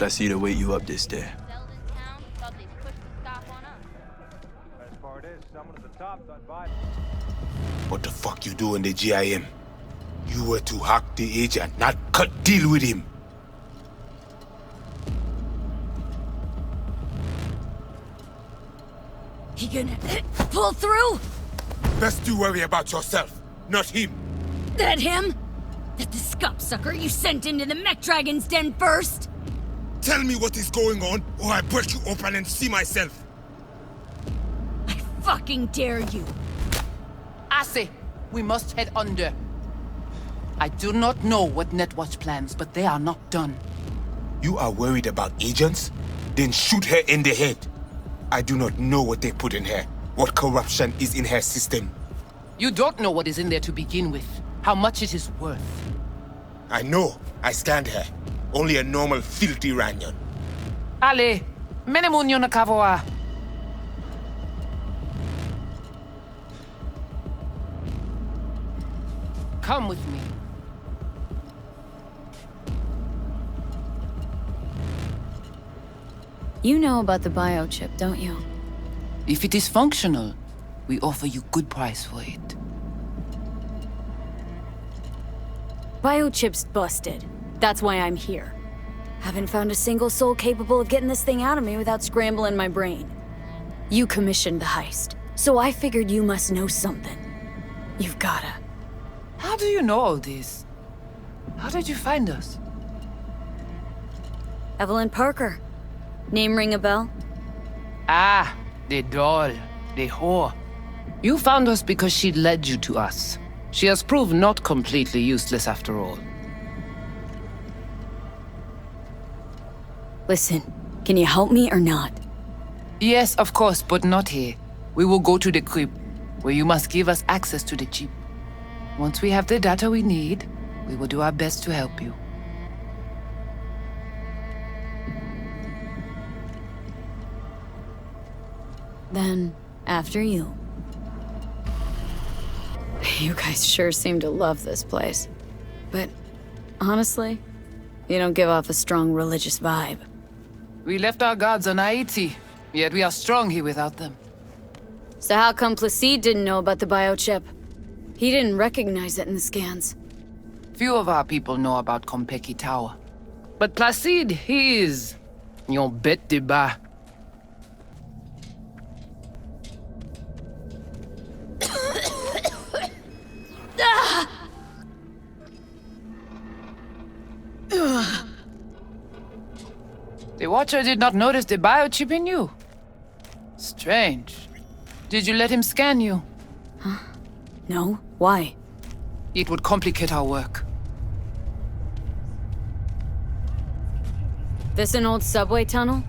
Placide wait you up this day. What the fuck you do in the GIM? You were to hack the agent, not cut deal with him. He gonna pull through? Best you worry about yourself, not him. That him? That the scup sucker you sent into the mech dragon's den first? Tell me what is going on, or I break you open and see myself. I fucking dare you. I say, we must head under. I do not know what Netwatch plans, but they are not done. You are worried about agents? Then shoot her in the head. I do not know what they put in her, what corruption is in her system. You don't know what is in there to begin with, how much it is worth. I know. I scanned her. Only a normal filthy ranyon. Ale, menemunyo na kavoa. Come with me. You know about the biochip, don't you? If it is functional, we offer you good price for it. Biochip's busted. That's why I'm here. Haven't found a single soul capable of getting this thing out of me without scrambling my brain. You commissioned the heist, so I figured you must know something. You've gotta. How do you know all this? How did you find us? Evelyn Parker. Name ring a bell? Ah, the doll, the whore. You found us because she led you to us. She has proved not completely useless after all. Listen, can you help me or not? Yes, of course, but not here. We will go to the crypt, where you must give us access to the chip. Once we have the data we need, we will do our best to help you. Then, after you. You guys sure seem to love this place. But, honestly, you don't give off a strong religious vibe. We left our gods on Haiti, yet we are strong here without them. So how come Placide didn't know about the biochip? He didn't recognize it in the scans. Few of our people know about Kompeki Tower. But Placide, he is... yon bête de bas. The Watcher did not notice the biochip in you. Strange. Did you let him scan you? Huh? No? Why? It would complicate our work. This an old subway tunnel?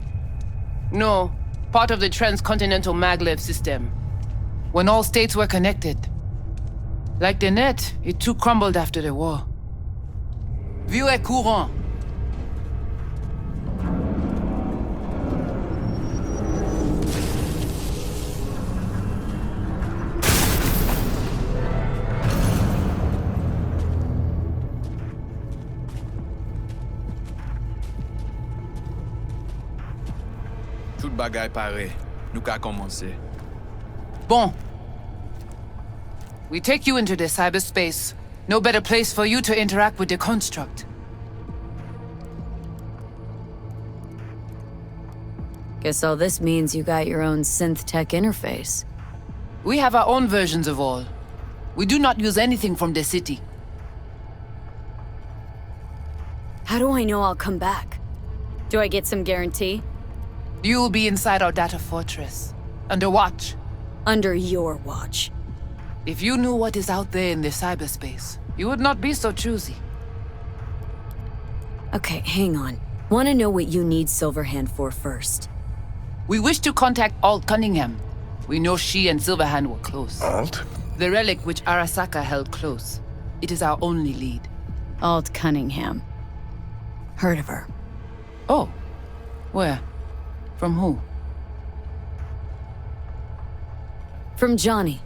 No, part of the transcontinental maglev system. When all states were connected. Like the net, it too crumbled after the war. Vieux et courant. Tout bagay pare. Nou ka komanse. Bon. We take you into the cyberspace. No better place for you to interact with the construct. Guess all this means you got your own synth tech interface. We have our own versions of all. We do not use anything from the city. How do I know I'll come back? Do I get some guarantee? You will be inside our data fortress, under watch. Under your watch. If you knew what is out there in the cyberspace, you would not be so choosy. Okay, hang on. Want to know what you need Silverhand for first. We wish to contact Alt Cunningham. We know she and Silverhand were close. Alt? The relic which Arasaka held close. It is our only lead. Alt Cunningham. Heard of her. Oh. Where? From who? From Johnny.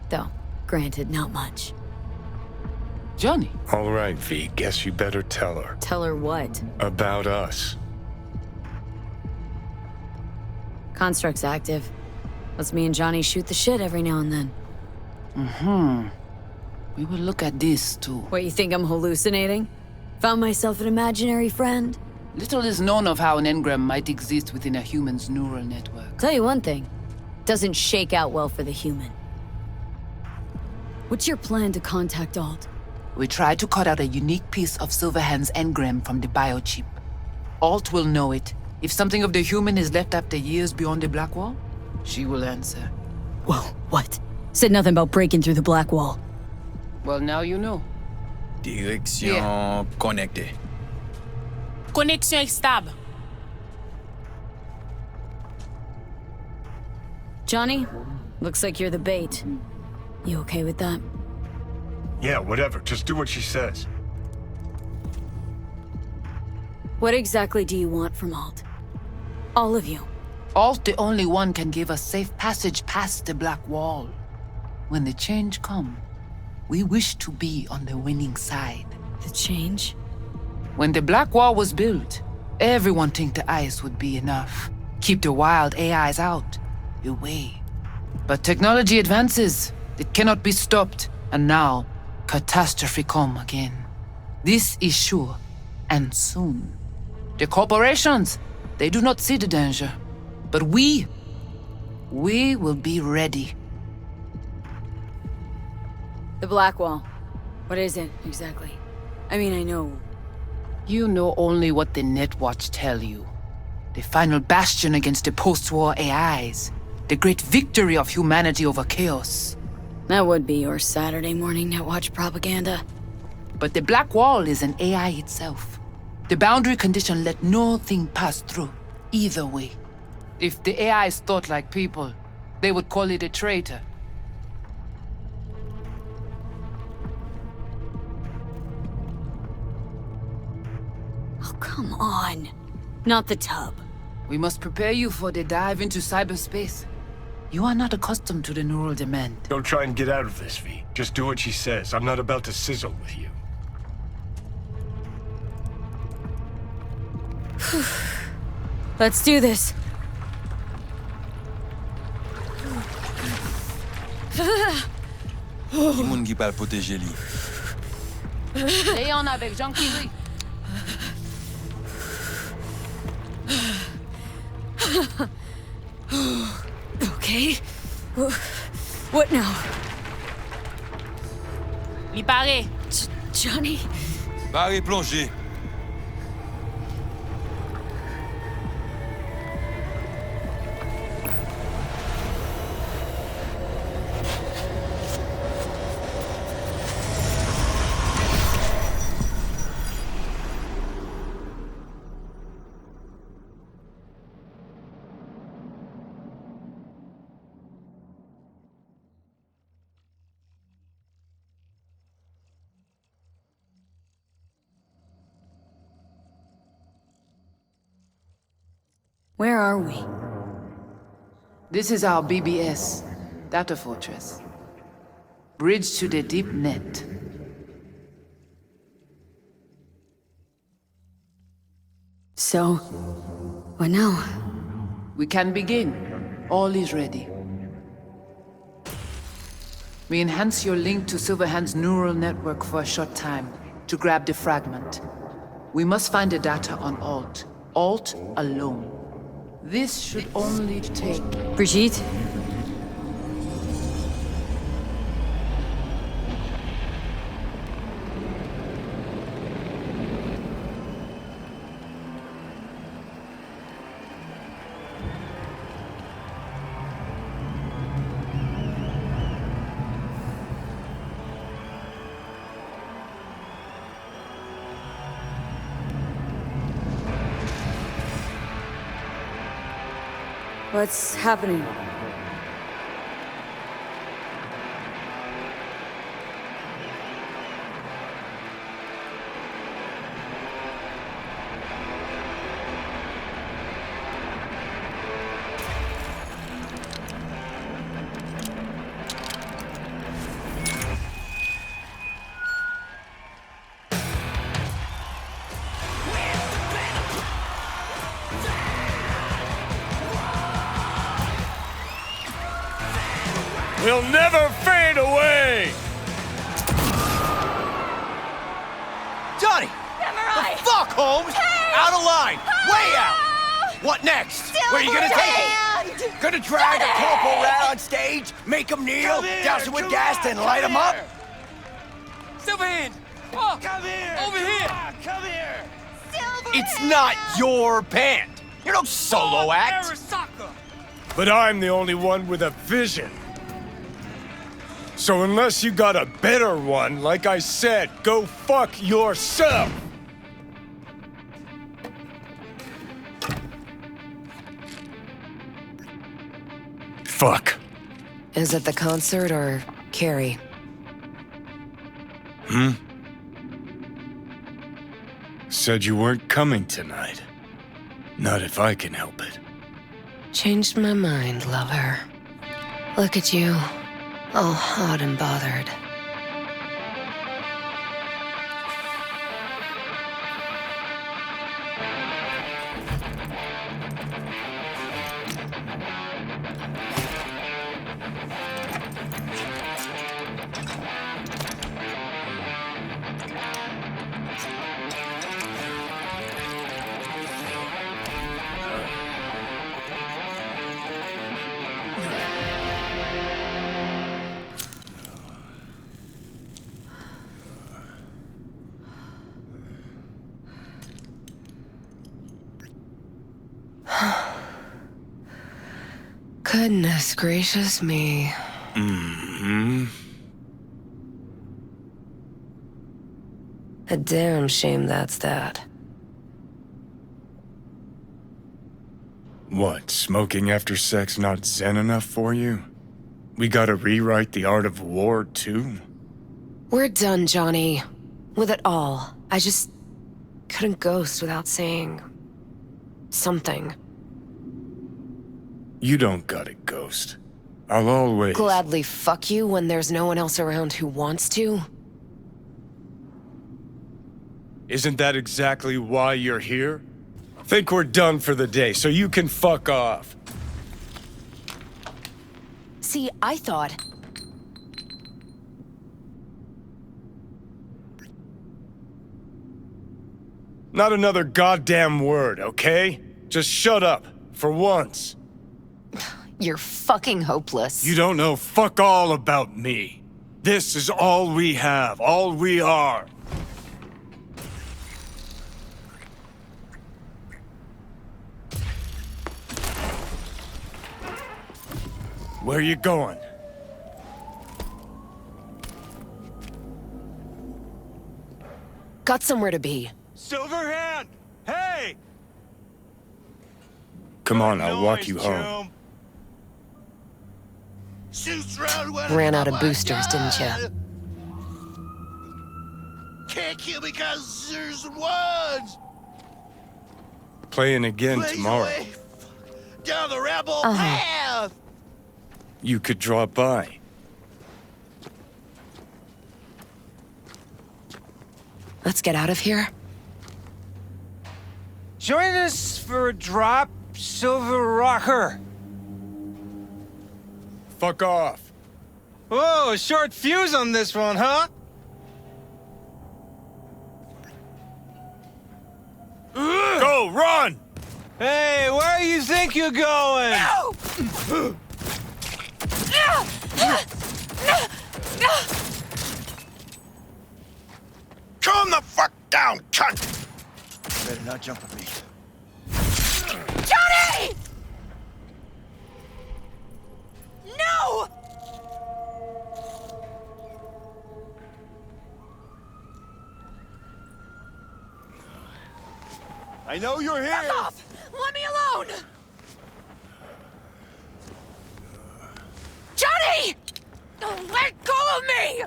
Though, granted, not much. Johnny? All right, V. Guess you better tell her. Tell her what? About us. Construct's active. Lets me and Johnny shoot the shit every now and then. We will look at this, too. What, you think I'm hallucinating? Found myself an imaginary friend? Little is known of how an engram might exist within a human's neural network. Tell you one thing. Doesn't shake out well for the human. What's your plan to contact Alt? We tried to cut out a unique piece of Silverhand's engram from the biochip. Alt will know it. If something of the human is left after years beyond the Black Wall, she will answer. Whoa, what? Said nothing about breaking through the Black Wall. Well, now you know. Direction connectée. Connexion stable. Johnny, looks like you're the bait. You okay with that? Yeah, whatever. Just do what she says. What exactly do you want from Alt? All of you. Alt, the only one, can give us safe passage past the Black Wall. When the change comes, we wish to be on the winning side. The change? When the Black Wall was built, everyone think the ice would be enough. Keep the wild AIs out, away. But technology advances. It cannot be stopped. And now, catastrophe come again. This is sure, and soon. The corporations, they do not see the danger. But we will be ready. The Black Wall. What is it, exactly? I mean, I know. You know only what the Netwatch tell you. The final bastion against the post-war AIs. The great victory of humanity over chaos. That would be your Saturday morning Netwatch propaganda. But the Black Wall is an AI itself. The boundary condition let nothing pass through, either way. If the AIs thought like people, they would call it a traitor. Oh, come on. Not the tub. We must prepare you for the dive into cyberspace. You are not accustomed to the neural demand. Don't try and get out of this, V. Just do what she says. I'm not about to sizzle with you. Let's do this. Qui moun qui parle protéger li. Léon avec Jean Curie. Okay. What now? Li pare. Johnny? Barre plongée. Where are we? This is our BBS, Data Fortress. Bridge to the deep net. So, what now? We can begin. All is ready. We enhance your link to Silverhand's neural network for a short time to grab the fragment. We must find the data on Alt. Alt alone. This should only take... Brigitte? What's happening? will never fade away! Johnny! Samurai! The fuck, Holmes? Hey! Out of line! Way out! Ah! What next? Silver Where are you gonna take hand! it? Gonna drag a Johnny! corporal rat on stage, make him kneel, douse him with gas, then light him up? Silverhand! Oh, Come here! over here! Come here! Silver It's hand! not your band. You're no solo act. But I'm the only one with a vision. So unless you got a better one, like I said, go fuck yourself! Fuck. Is it the concert or Carrie? Said you weren't coming tonight. Not if I can help it. Changed my mind, lover. Look at you, all hot and bothered. Goodness gracious me. A damn shame that's that. What, smoking after sex not zen enough for you? We gotta rewrite the art of war, too? We're done, Johnny. With it all. I just couldn't ghost without saying something. You don't gotta ghost. I'll always... Gladly fuck you when there's no one else around who wants to? Isn't that exactly why you're here? Think we're done for the day, so you can fuck off. See, I thought... Not another goddamn word, okay? Just shut up, for once. You're fucking hopeless. You don't know fuck all about me. This is all we have, all we are. Where you going? Got somewhere to be. Silverhand! Hey! Come on, I'll walk you home. Ran out of boosters, didn't ya? Can't kill me because there's ones! Playing again tomorrow. Down the rebel Uh-huh. path! You could drop by. Let's get out of here. Join us for a drop, Silver Rocker. Fuck off. Whoa, a short fuse on this one, huh? Go, run! Hey, where do you think you're going? Calm the fuck down, cunt! Better not jump at me. Johnny! No! I know you're here! Fuck off! Let me alone! Johnny! Let go of me!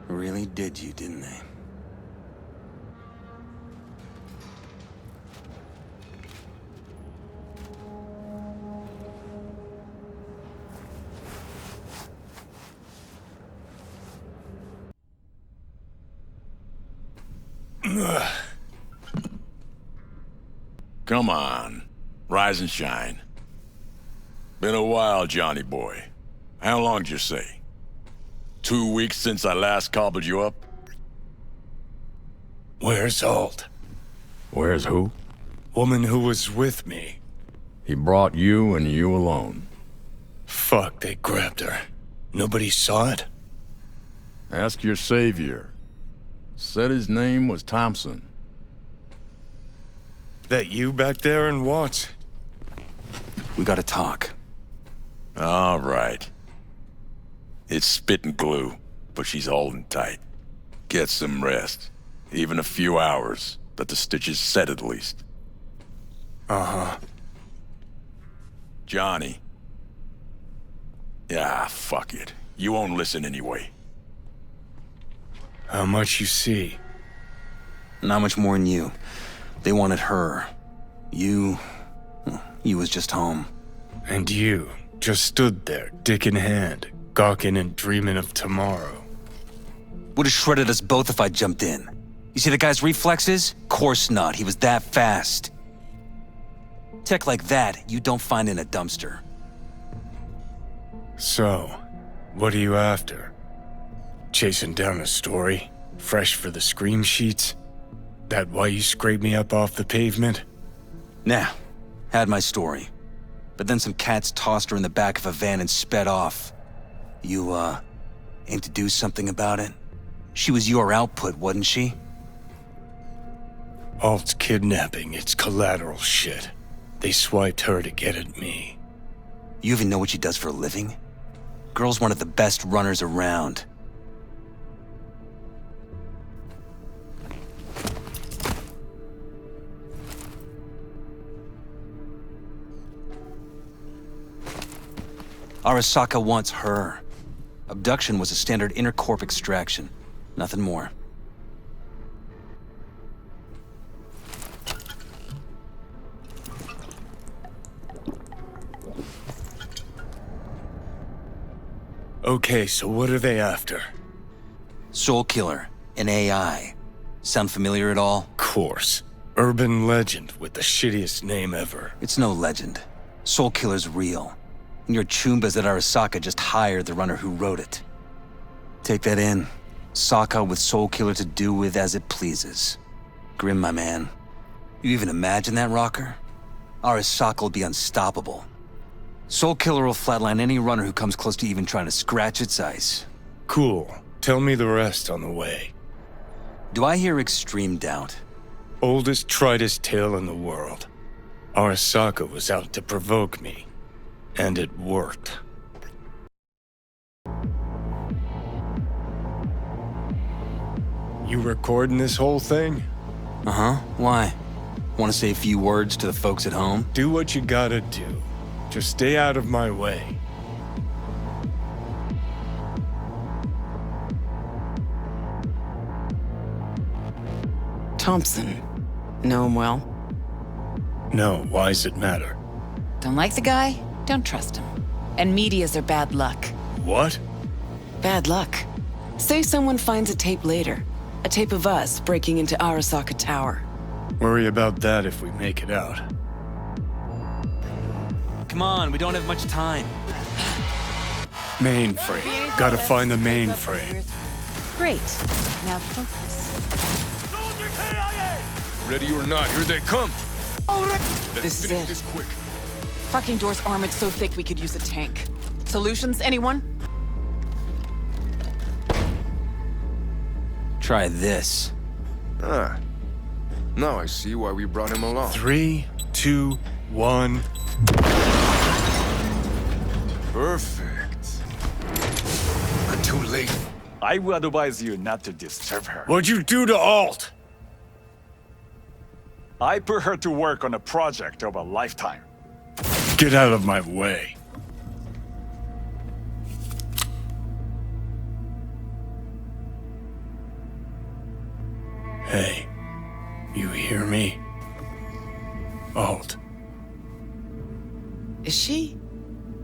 Really did you, didn't they? Come on. Rise and shine. Been a while, Johnny boy. How long'd you say? 2 weeks since I last cobbled you up? Where's Alt? Where's who? Woman who was with me. He brought you and you alone. Fuck, they grabbed her. Nobody saw it? Ask your savior. Said his name was Thompson. That you back there in Watts? We gotta talk. All right. It's spit and glue, but she's holding tight. Get some rest. Even a few hours, but the stitches set at least. Uh-huh. Johnny. Yeah, fuck it. You won't listen anyway. How much you see? Not much more than you. They wanted her. You was just home. And you just stood there, dick in hand, gawking and dreaming of tomorrow. Would've shredded us both if I jumped in. You see the guy's reflexes? Course not, he was that fast. Tech like that, you don't find in a dumpster. So, what are you after? Chasing down a story? Fresh for the scream sheets? That why you scraped me up off the pavement? Nah, had my story. But then some cats tossed her in the back of a van and sped off. You, aim to do something about it? She was your output, wasn't she? Alt's kidnapping, it's collateral shit. They swiped her to get at me. You even know what she does for a living? Girl's one of the best runners around. Arasaka wants her. Abduction was a standard intercorp extraction. Nothing more. Okay, so what are they after? Soul Killer, an AI. Sound familiar at all? Course. Urban legend with the shittiest name ever. It's no legend. Soul Killer's real. And your chumbas at Arasaka just hired the runner who wrote it. Take that in. Sokka with Soul Killer to do with as it pleases. Grim, my man. You even imagine that, Rocker? Arasaka will be unstoppable. Soul Killer will flatline any runner who comes close to even trying to scratch its ice. Cool. Tell me the rest on the way. Do I hear extreme doubt? Oldest, tritest tale in the world. Arasaka was out to provoke me. And it worked. You recording this whole thing? Uh-huh. Why? Want to say a few words to the folks at home? Do what you gotta do. Just stay out of my way. Thompson. Know him well? No, why's it matter? Don't like the guy? Don't trust him. And medias are bad luck. What? Bad luck. Say someone finds a tape later. A tape of us breaking into Arasaka Tower. Worry about that if we make it out. Come on, we don't have much time. Mainframe. Gotta find the mainframe. Great. Now focus. Ready or not, here they come. This is it. Quick. Fucking door's armored so thick we could use a tank. Solutions, anyone? Try this. Ah. Now I see why we brought him along. 3, 2, 1. Perfect. Not too late. I would advise you not to disturb her. What'd you do to Alt? I put her to work on a project of a lifetime. Get out of my way. Hey, you hear me? Alt. Is she?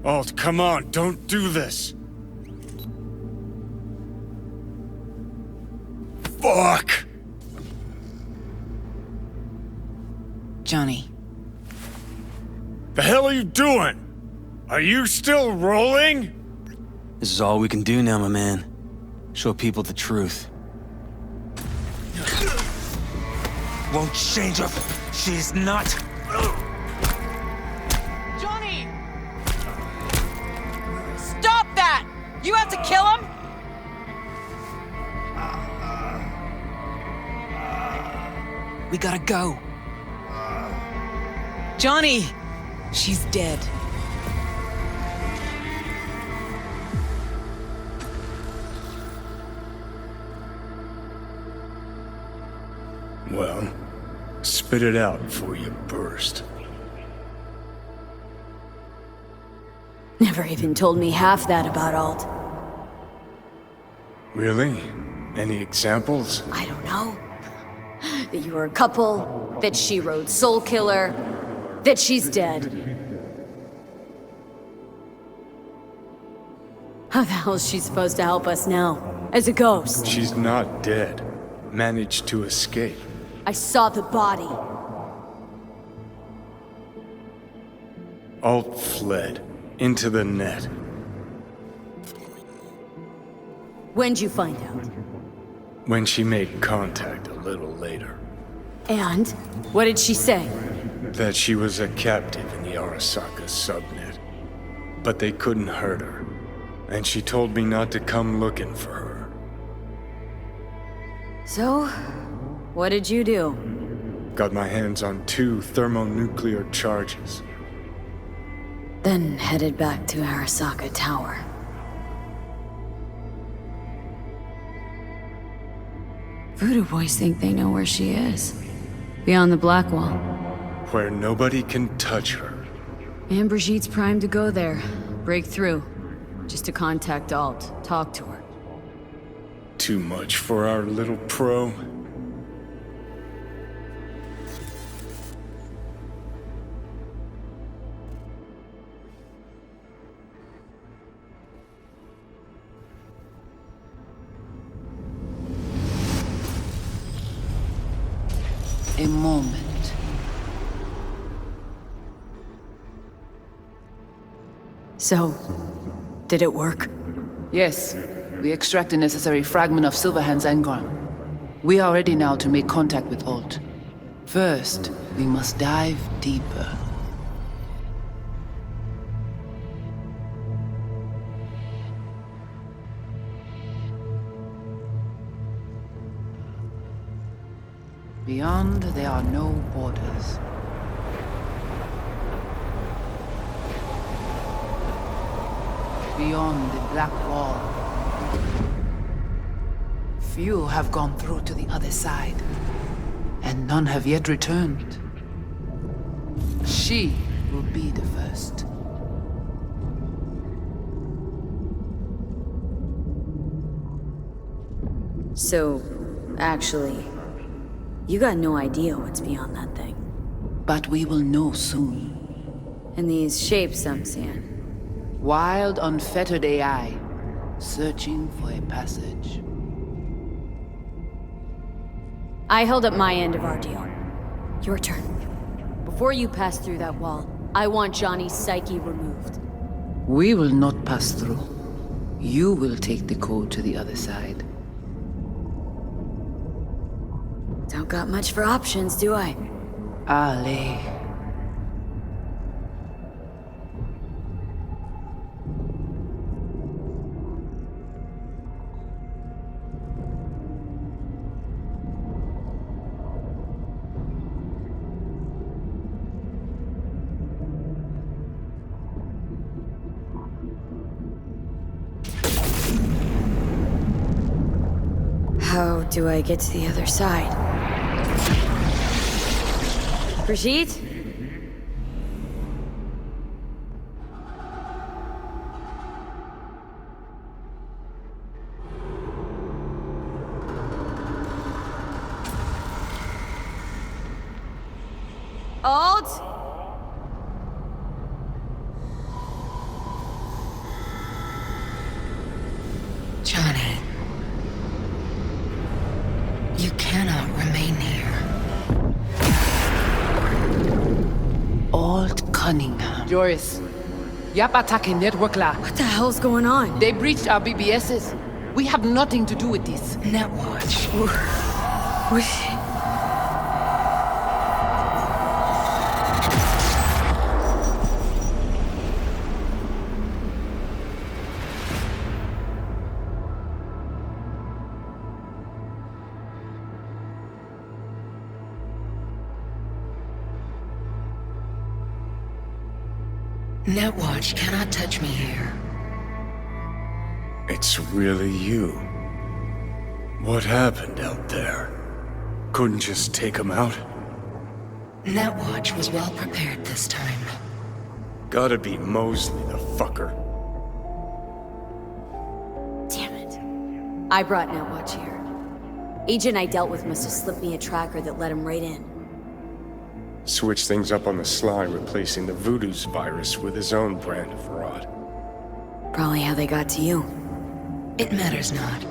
Alt, come on, don't do this. Fuck! Johnny. The hell are you doing? Are you still rolling? This is all we can do now, my man. Show people the truth. Won't change her. She's not. Johnny! Stop that! You have to kill him? We gotta go. Johnny! She's dead. Well, spit it out before you burst. Never even told me half that about Alt. Really? Any examples? I don't know. That you were a couple, that she rode Soul Killer, that she's dead. How the hell is she supposed to help us now? As a ghost? She's not dead. Managed to escape. I saw the body. Alt fled. Into the net. When'd you find out? When she made contact a little later. And? What did she say? That she was a captive in the Arasaka subnet. But they couldn't hurt her. And she told me not to come looking for her. So, what did you do? Got my hands on 2 thermonuclear charges. Then headed back to Arasaka Tower. Voodoo boys think they know where she is. Beyond the Black Wall. Where nobody can touch her. And Brigitte's primed to go there. Break through. Just to contact Alt. Talk to her. Too much for our little pro. A moment. So, did it work? Yes. We extract the necessary fragment of Silverhand's engram. We are ready now to make contact with Alt. First, we must dive deeper. Beyond, there are no borders. Beyond the Black Wall. Few have gone through to the other side, and none have yet returned. She will be the first. So, actually, you got no idea what's beyond that thing. But we will know soon. And these shapes I'm seeing. Wild, unfettered AI, searching for a passage. I held up my end of our deal. Your turn. Before you pass through that wall, I want Johnny's psyche removed. We will not pass through. You will take the code to the other side. Don't got much for options, do I? Ale. How do I get to the other side? Brigitte? Alt? Johnny. You cannot remain here. Cunningham. Joris, Yap attacking network la. What the hell's going on? They breached our BBSs. We have nothing to do with this. Netwatch. Netwatch cannot touch me here. It's really you. What happened out there? Couldn't just take him out? Netwatch was well prepared this time. Gotta be Mosley, the fucker. Damn it. I brought Netwatch here. Agent I dealt with must have slipped me a tracker that let him right in. Switch things up on the sly, replacing the Voodoo's virus with his own brand of rot. Probably how they got to you. It matters not.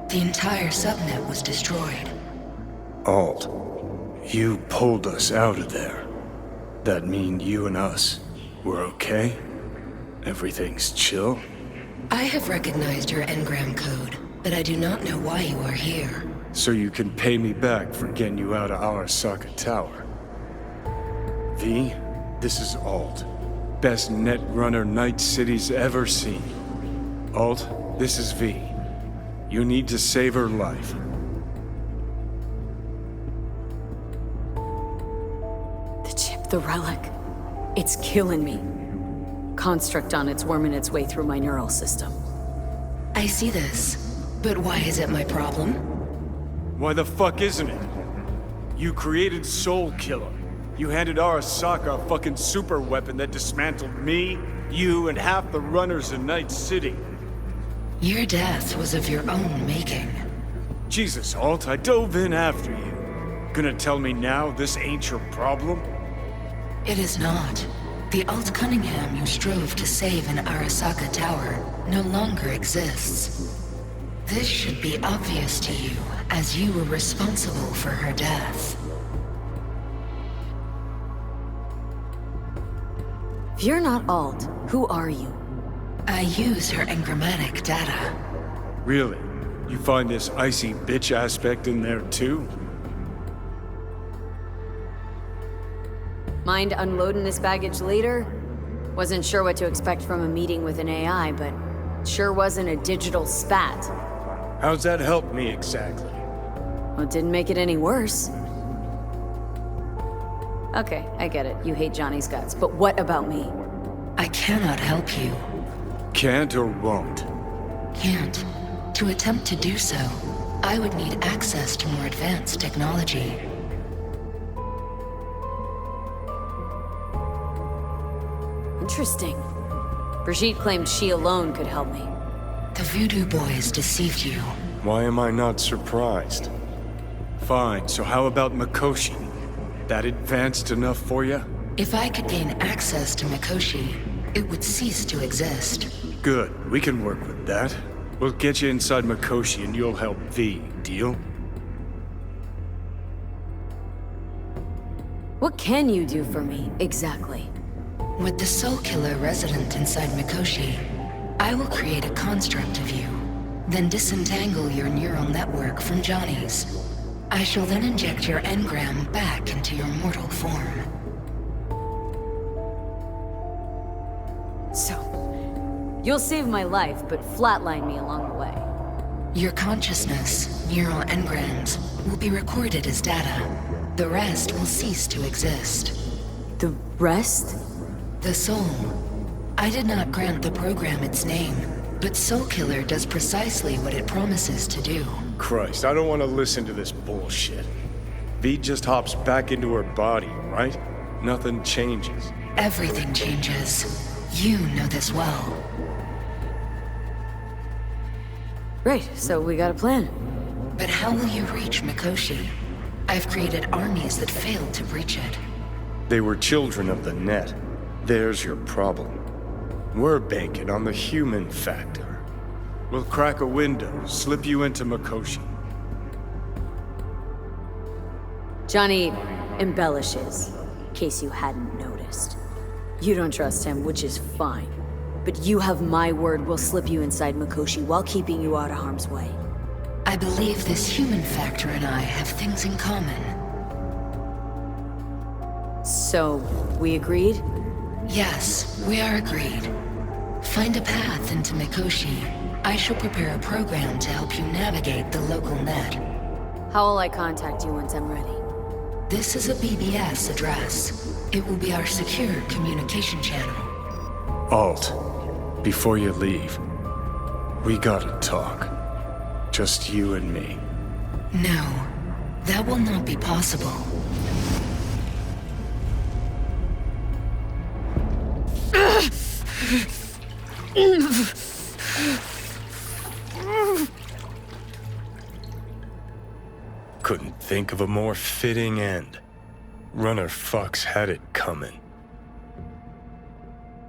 The entire subnet was destroyed. Alt, you pulled us out of there. That mean you and us, we're okay? Everything's chill? I have recognized your engram code, but I do not know why you are here. So you can pay me back for getting you out of Arasaka Tower. V, this is Alt. Best netrunner Night City's ever seen. Alt, this is V. You need to save her life. The chip, the relic. It's killing me. Construct on it's worming its way through my neural system. I see this, but why is it my problem? Why the fuck isn't it? You created Soul Killer. You handed Arasaka a fucking super weapon that dismantled me, you, and half the runners in Night City. Your death was of your own making. Jesus, Alt, I dove in after you. Gonna tell me now this ain't your problem? It is not. The Alt Cunningham you strove to save in Arasaka Tower no longer exists. This should be obvious to you, as you were responsible for her death. If you're not Alt, who are you? I use her engrammatic data. Really? You find this icy bitch aspect in there too? Mind unloading this baggage later? Wasn't sure what to expect from a meeting with an AI, but sure wasn't a digital spat. How's that help me exactly? Well, it didn't make it any worse. Okay, I get it. You hate Johnny's guts, but what about me? I cannot help you. Can't or won't? Can't. To attempt to do so, I would need access to more advanced technology. Interesting. Brigitte claimed she alone could help me. The Voodoo Boys deceived you. Why am I not surprised? Fine, so how about Mikoshi? That advanced enough for you? If I could gain access to Mikoshi, it would cease to exist. Good, we can work with that. We'll get you inside Mikoshi and you'll help V, deal? What can you do for me, exactly? With the Soul Killer resident inside Mikoshi, I will create a construct of you, then disentangle your neural network from Johnny's. I shall then inject your engram back into your mortal form. So, you'll save my life, but flatline me along the way. Your consciousness, neural engrams, will be recorded as data. The rest will cease to exist. The rest? The soul. I did not grant the program its name, but Soul Killer does precisely what it promises to do. Christ, I don't want to listen to this bullshit. V just hops back into her body, right? Nothing changes. Everything changes. You know this well. Great, so we got a plan. But how will you reach Mikoshi? I've created armies that failed to breach it. They were children of the net. There's your problem. We're banking on the human factor. We'll crack a window, slip you into Mikoshi. Johnny embellishes, in case you hadn't noticed. You don't trust him, which is fine. But you have my word we'll slip you inside Mikoshi while keeping you out of harm's way. I believe this human factor and I have things in common. So, we agreed? Yes, we are agreed. Find a path into Mikoshi. I shall prepare a program to help you navigate the local net. How will I contact you once I'm ready? This is a BBS address. It will be our secure communication channel. Alt, before you leave, we gotta talk. Just you and me. No, that will not be possible. Couldn't think of a more fitting end. Runner fucks had it coming.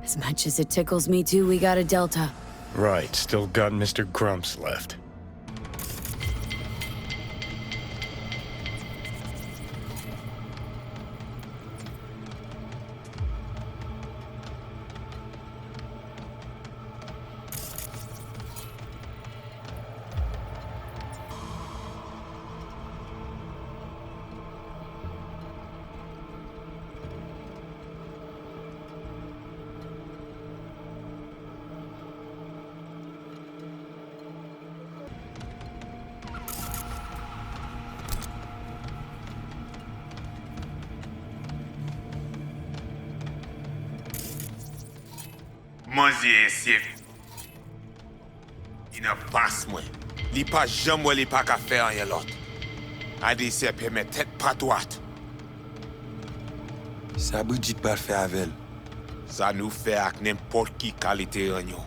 As much as it tickles me too, we got a Delta. Right, still got Mr. Grumps left. Manzi ese. Il n'a pas moi. Li pa jamais li pa ka faire rien l'autre. Adi se permet tête pas droite. Ça bouge pas faire avec. Ça nous fait avec n'importe qui qualité en yo.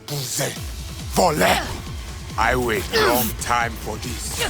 Bouzé. Volé. I wait long time for this.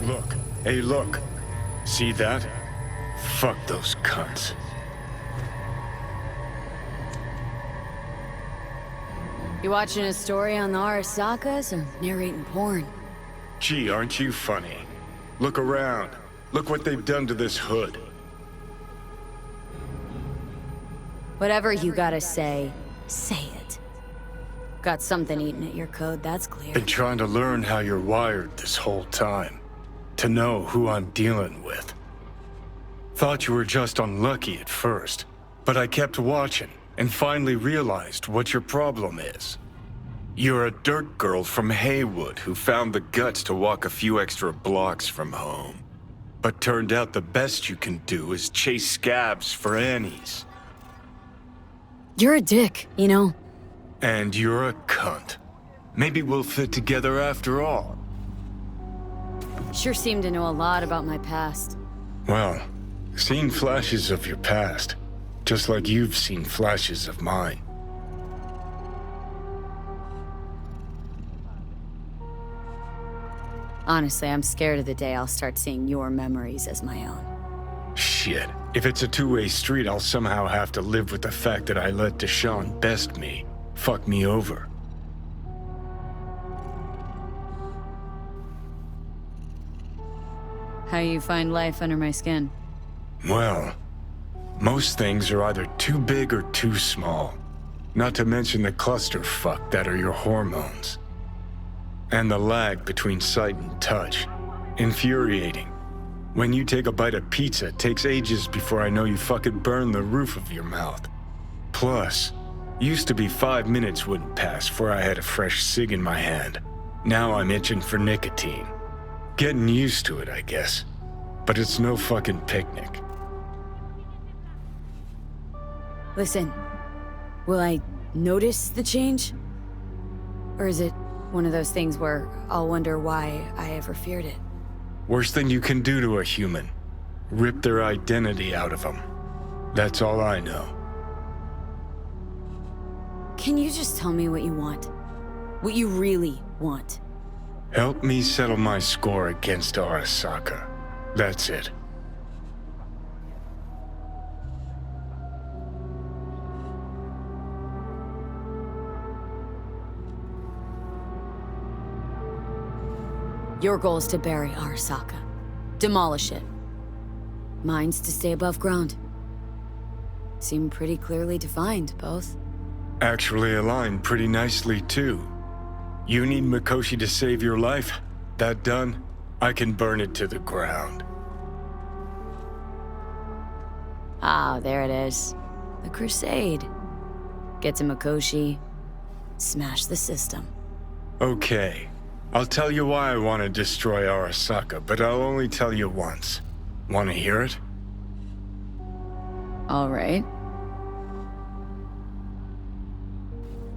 Look. Hey, look. See that? Fuck those cunts. You watching a story on the Arasakas or narrating porn? Gee, aren't you funny? Look around. Look what they've done to this hood. Whatever you gotta say, say it. Got something eating at your code, that's clear. Been trying to learn how you're wired this whole time. To know who I'm dealing with. Thought you were just unlucky at first, but I kept watching and finally realized what your problem is. You're a dirt girl from Haywood who found the guts to walk a few extra blocks from home. But turned out the best you can do is chase scabs for Annies. You're a dick, you know? And you're a cunt. Maybe we'll fit together after all. Sure seem to know a lot about my past. Well, seen flashes of your past, just like you've seen flashes of mine. Honestly, I'm scared of the day I'll start seeing your memories as my own. Shit. If it's a two-way street, I'll somehow have to live with the fact that I let Deshaun best me. Fuck me over. How you find life under my skin? Well, most things are either too big or too small. Not to mention the clusterfuck that are your hormones. And the lag between sight and touch. Infuriating. When you take a bite of pizza, it takes ages before I know you fucking burn the roof of your mouth. Plus, used to be 5 minutes wouldn't pass before I had a fresh cig in my hand. Now I'm itching for nicotine. Getting used to it, I guess. But it's no fucking picnic. Listen, will I notice the change? Or is it one of those things where I'll wonder why I ever feared it? Worst thing you can do to a human. Rip their identity out of them. That's all I know. Can you just tell me what you want? What you really want? Help me settle my score against Arasaka. That's it. Your goal is to bury Arasaka. Demolish it. Mine's to stay above ground. Seem pretty clearly defined, both. Actually aligned pretty nicely, too. You need Mikoshi to save your life? That done? I can burn it to the ground. Ah, there it is. The Crusade. Get to Mikoshi. Smash the system. Okay. I'll tell you why I want to destroy Arasaka, but I'll only tell you once. Want to hear it? All right.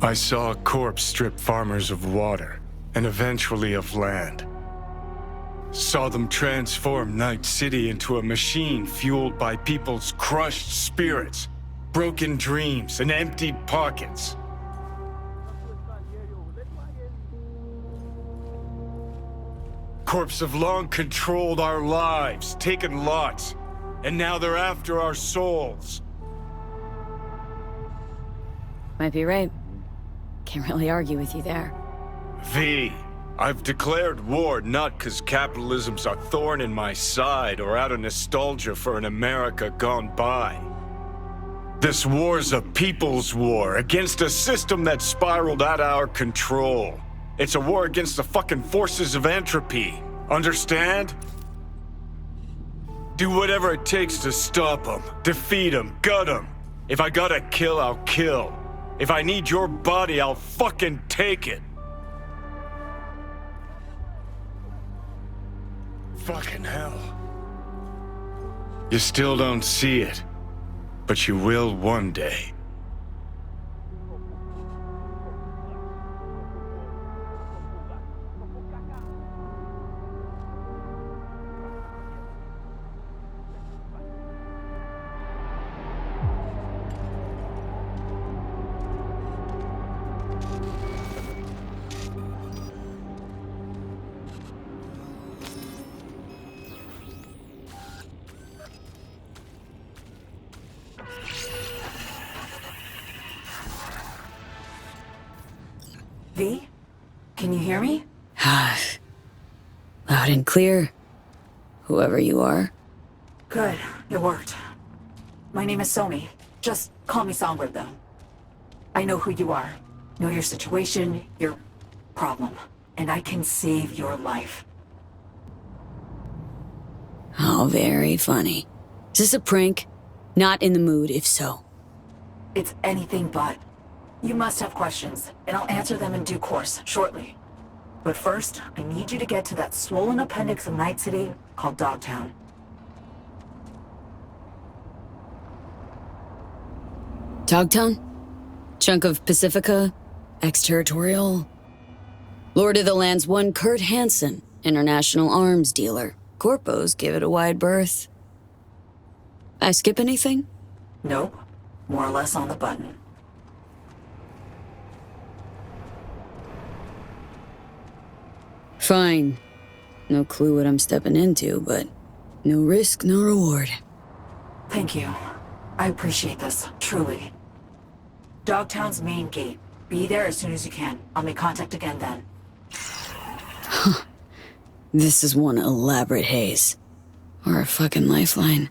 I saw a corpse strip farmers of water, and eventually of land. Saw them transform Night City into a machine fueled by people's crushed spirits, broken dreams, and emptied pockets. Corps have long controlled our lives, taken lots, and now they're after our souls. Might be right. Can't really argue with you there. V, I've declared war not because capitalism's a thorn in my side or out of nostalgia for an America gone by. This war's a people's war against a system that spiraled out of our control. It's a war against the fucking forces of entropy. Understand? Do whatever it takes to stop them, defeat them, gut them. If I gotta kill, I'll kill. If I need your body, I'll fucking take it. Fucking hell. You still don't see it, but you will one day. V? Can you hear me? Loud and clear. Whoever you are. Good, it worked. My name is Somi. Just call me Songbird, though. I know who you are, know your situation, your problem, and I can save your life. Oh, very funny. Is this a prank? Not in the mood, if so. It's anything but. You must have questions, and I'll answer them in due course, shortly. But first, I need you to get to that swollen appendix of Night City called Dogtown. Dogtown? Chunk of Pacifica? Exterritorial? Lord of the Land's one Kurt Hansen, international arms dealer. Corpos give it a wide berth. I skip anything? Nope. More or less on the button. Fine. No clue what I'm stepping into, but no risk, no reward. Thank you. I appreciate this, truly. Dogtown's main gate. Be there as soon as you can. I'll make contact again then. This is one elaborate haze. Or a fucking lifeline.